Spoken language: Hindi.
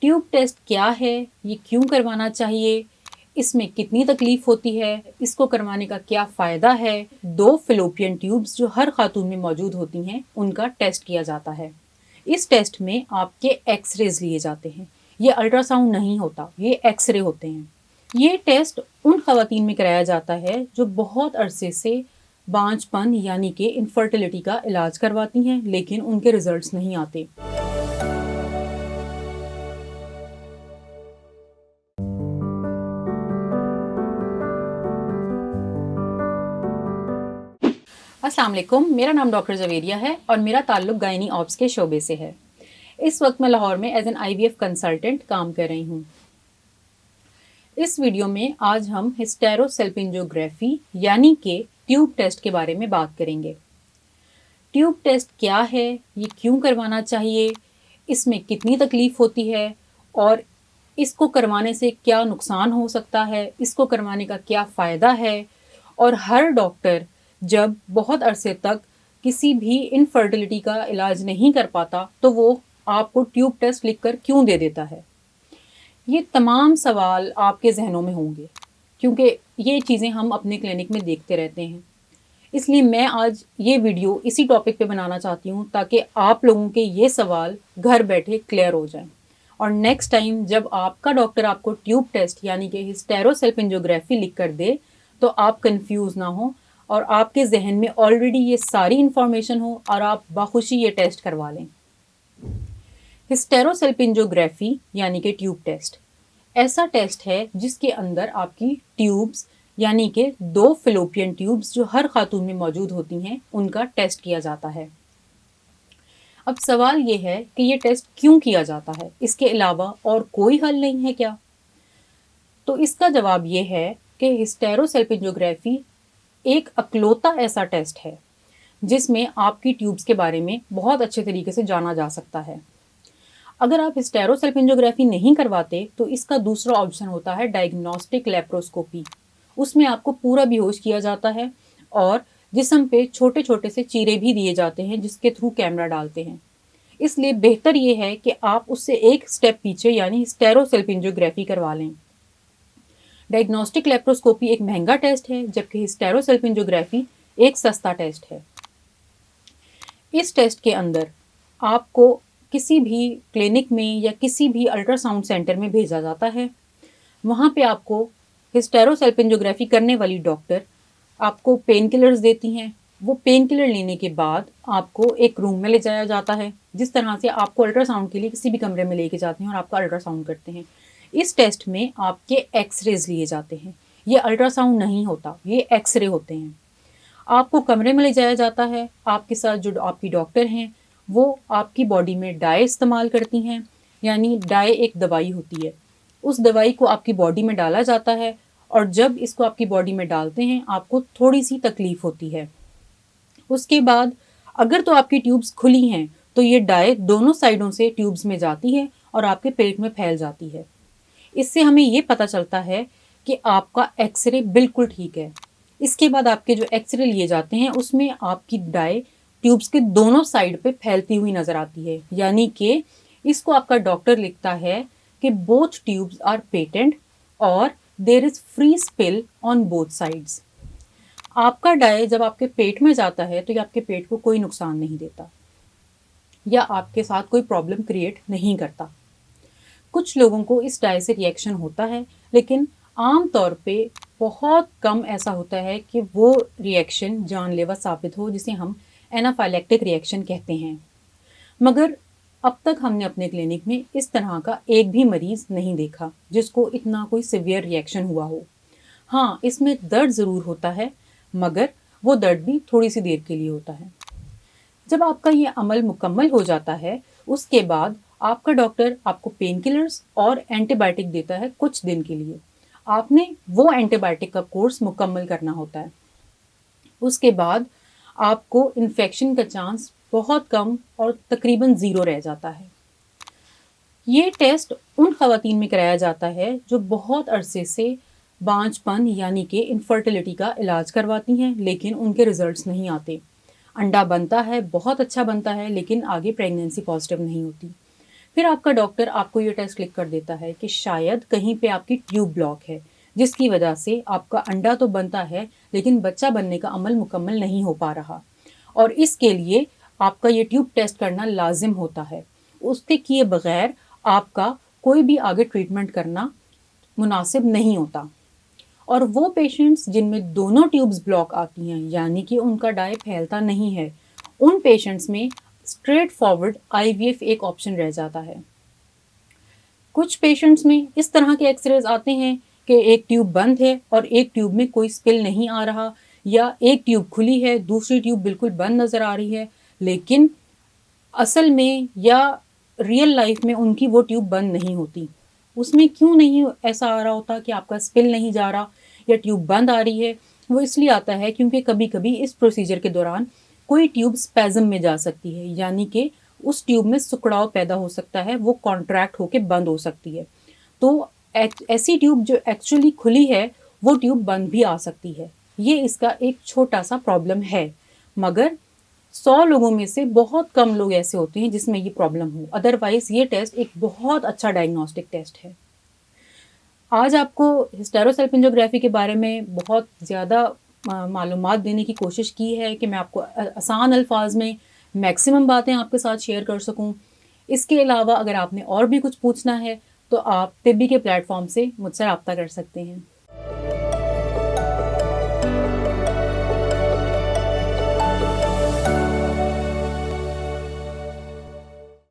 ट्यूब टेस्ट क्या है, ये क्यों करवाना चाहिए, इसमें कितनी तकलीफ होती है, इसको करवाने का क्या फ़ायदा है। 2 फ़ैलोपियन ट्यूब्स जो हर खातून में मौजूद होती हैं, उनका टेस्ट किया जाता है। इस टेस्ट में आपके एक्सरेज लिए जाते हैं। ये अल्ट्रासाउंड नहीं होता, ये एक्सरे होते हैं। ये टेस्ट उन ख़वातीन में कराया जाता है जो बहुत अरसे से बांझपन यानी कि इनफर्टिलिटी का इलाज करवाती हैं, लेकिन उनके रिजल्ट्स नहीं आते। अस्सलाम वालेकुम, मेरा नाम डॉक्टर जवेरिया है और मेरा ताल्लुक गायनी ऑप्स के शोबे से है। इस वक्त मैं लाहौर में एज एन IVF कंसल्टेंट काम कर रही हूँ। इस वीडियो में आज हम हिस्टेरोसेल्पिंजोग्राफी यानी कि ट्यूब टेस्ट के बारे में बात करेंगे। ट्यूब टेस्ट क्या है, ये क्यों करवाना चाहिए, इसमें कितनी तकलीफ होती है और इसको करवाने से क्या नुकसान हो सकता है, इसको करवाने का क्या फ़ायदा है। और हर डॉक्टर जब बहुत अरसे तक किसी भी इनफर्टिलिटी का इलाज नहीं कर पाता तो वो आपको ट्यूब टेस्ट लिखकर क्यों दे देता है। ये तमाम सवाल आपके जहनों में होंगे क्योंकि ये चीज़ें हम अपने क्लिनिक में देखते रहते हैं। इसलिए मैं आज ये वीडियो इसी टॉपिक पे बनाना चाहती हूँ ताकि आप लोगों के ये सवाल घर बैठे क्लियर हो जाएं और नेक्स्ट टाइम जब आपका डॉक्टर आपको ट्यूब टेस्ट यानी कि हिस्टेरोसेल्पिंजोग्राफी लिख कर दे तो आप कंफ्यूज ना हो और आपके जहन में ऑलरेडी ये सारी इंफॉर्मेशन हो और आप बाखुशी ये टेस्ट करवा लें। हिस्टेरोसेल्पिंजोग्राफी यानी कि ट्यूब टेस्ट ऐसा टेस्ट है जिसके अंदर आपकी ट्यूब्स यानी कि 2 फ़ैलोपियन ट्यूब्स जो हर खातून में मौजूद होती हैं, उनका टेस्ट किया जाता है। अब सवाल ये है कि ये टेस्ट क्यों किया जाता है, इसके अलावा और कोई हल नहीं है क्या? तो इसका जवाब ये है कि हिस्टेरोसेल्पिंजोग्राफी एक अकलौता ऐसा टेस्ट है जिसमें आपकी ट्यूब्स के बारे में बहुत अच्छे तरीके से जाना जा सकता है। अगर आप हिस्टेरोसेल्पिंजोग्राफी नहीं करवाते तो इसका दूसरा ऑप्शन होता है डायग्नोस्टिक लेप्रोस्कोपी। उसमें आपको पूरा बेहोश किया जाता है और जिस्म पे छोटे छोटे से चीरे भी दिए जाते हैं जिसके थ्रू कैमरा डालते हैं। इसलिए बेहतर ये है कि आप उससे एक स्टेप पीछे यानी हिस्टेरोसेल्पिंजोग्राफी करवा लें। डायग्नोस्टिक लेप्रोस्कोपी एक महंगा टेस्ट है जबकि हिस्टेरोसेल्पिंजोग्राफी एक सस्ता टेस्ट है। इस टेस्ट के अंदर आपको किसी भी क्लिनिक में या किसी भी अल्ट्रासाउंड सेंटर में भेजा जाता है। वहाँ पे आपको हिस्टेरोसेल्पिंजोग्राफी करने वाली डॉक्टर आपको पेन किलर्स देती हैं। वो पेन किलर लेने के बाद आपको एक रूम में ले जाया जाता है जिस तरह से आपको अल्ट्रासाउंड के लिए किसी भी कमरे में लेके जाते हैं और आपका अल्ट्रासाउंड करते हैं। इस टेस्ट में आपके एक्सरेज लिए जाते हैं। ये अल्ट्रासाउंड नहीं होता, ये एक्सरे होते हैं। आपको कमरे में ले जाया जाता है। आपके साथ जो आपकी डॉक्टर हैं वो आपकी बॉडी में डाई इस्तेमाल करती हैं, यानी डाई एक दवाई होती है। उस दवाई को आपकी बॉडी में डाला जाता है और जब इसको आपकी बॉडी में डालते हैं आपको थोड़ी सी तकलीफ होती है। उसके बाद अगर तो आपकी ट्यूब्स खुली हैं तो ये डाई दोनों साइडों से ट्यूब्स में जाती है और आपके पेट में फैल जाती है। इससे हमें ये पता चलता है कि आपका एक्सरे बिल्कुल ठीक है। इसके बाद आपके जो एक्सरे लिए जाते हैं उसमें आपकी डाई ट्यूब्स के दोनों साइड पे फैलती हुई नजर आती है, यानी कि इसको आपका डॉक्टर लिखता है कि बोथ ट्यूब्स आर पेटेंट और there is free spill on both sides. आपका डाई जब आपके पेट में जाता है तो ये आपके पेट को कोई नुकसान नहीं देता या आपके साथ कोई प्रॉब्लम क्रिएट नहीं करता। कुछ लोगों को इस डाई से रिएक्शन होता है लेकिन आम तौर पे बहुत कम ऐसा होता है कि वो रिएक्शन जानलेवा साबित हो, जिसे हम एनाफाइलैक्टिक रिएक्शन कहते हैं। मगर अब तक हमने अपने क्लिनिक में इस तरह का एक भी मरीज़ नहीं देखा जिसको इतना कोई सिवियर रिएक्शन हुआ हो। हाँ, इसमें दर्द ज़रूर होता है मगर वो दर्द भी थोड़ी सी देर के लिए होता है। जब आपका ये अमल मुकम्मल हो जाता है उसके बाद आपका डॉक्टर आपको पेन किलर्स और एंटीबायोटिक देता है कुछ दिन के लिए। आपने वो एंटीबायोटिक का कोर्स मुकम्मल करना होता है। उसके बाद आपको इन्फेक्शन का चांस बहुत कम और तकरीबन ज़ीरो रह जाता है। ये टेस्ट उन ख़वातीन में कराया जाता है जो बहुत अरसे से बांझपन यानी कि इनफर्टिलिटी का इलाज करवाती हैं लेकिन उनके रिजल्ट्स नहीं आते। अंडा बनता है, बहुत अच्छा बनता है, लेकिन आगे प्रेगनेंसी पॉजिटिव नहीं होती। फिर आपका डॉक्टर आपको ये टेस्ट लिख कर देता है कि शायद कहीं पे आपकी ट्यूब ब्लॉक है, जिसकी वजह से आपका अंडा तो बनता है लेकिन बच्चा बनने का अमल मुकम्मल नहीं हो पा रहा, और इसके लिए आपका ये ट्यूब टेस्ट करना लाजिम होता है। उसके किए बगैर आपका कोई भी आगे ट्रीटमेंट करना मुनासिब नहीं होता। और वो पेशेंट्स जिनमें दोनों ट्यूब्स ब्लॉक आती हैं, यानी कि उनका डाई फैलता नहीं है, उन पेशेंट्स में स्ट्रेट फॉरवर्ड आईवीएफ एक ऑप्शन रह जाता है। कुछ पेशेंट्स में इस तरह के एक्सरेज आते हैं कि एक ट्यूब बंद है और एक ट्यूब में कोई स्पिल नहीं आ रहा, या एक ट्यूब खुली है दूसरी ट्यूब बिल्कुल बंद नज़र आ रही है, लेकिन असल में या रियल लाइफ में उनकी वो ट्यूब बंद नहीं होती। उसमें क्यों नहीं ऐसा आ रहा होता कि आपका स्पिल नहीं जा रहा या ट्यूब बंद आ रही है? वो इसलिए आता है क्योंकि कभी कभी इस प्रोसीजर के दौरान कोई ट्यूब स्पैज़म में जा सकती है, यानी कि उस ट्यूब में सुकड़ाव पैदा हो सकता है, वो कॉन्ट्रैक्ट होकर बंद हो सकती है। तो ऐसी ट्यूब जो एक्चुअली खुली है वो ट्यूब बंद भी आ सकती है। ये इसका एक छोटा सा प्रॉब्लम है, मगर 100 लोगों में से बहुत कम लोग ऐसे होते हैं जिसमें ये प्रॉब्लम हो। अदरवाइज ये टेस्ट एक बहुत अच्छा डायग्नोस्टिक टेस्ट है। आज आपको हिस्टेरोसल्फिंजोग्राफी के बारे में बहुत ज़्यादा मालूमात देने की कोशिश की है कि मैं आपको आसान अल्फाज में मैक्सिमम बातें आपके साथ शेयर कर सकूं। इसके अलावा अगर आपने और भी कुछ पूछना है तो आप तिब्बी के प्लेटफॉर्म से मुझसे रब्ता कर सकते हैं।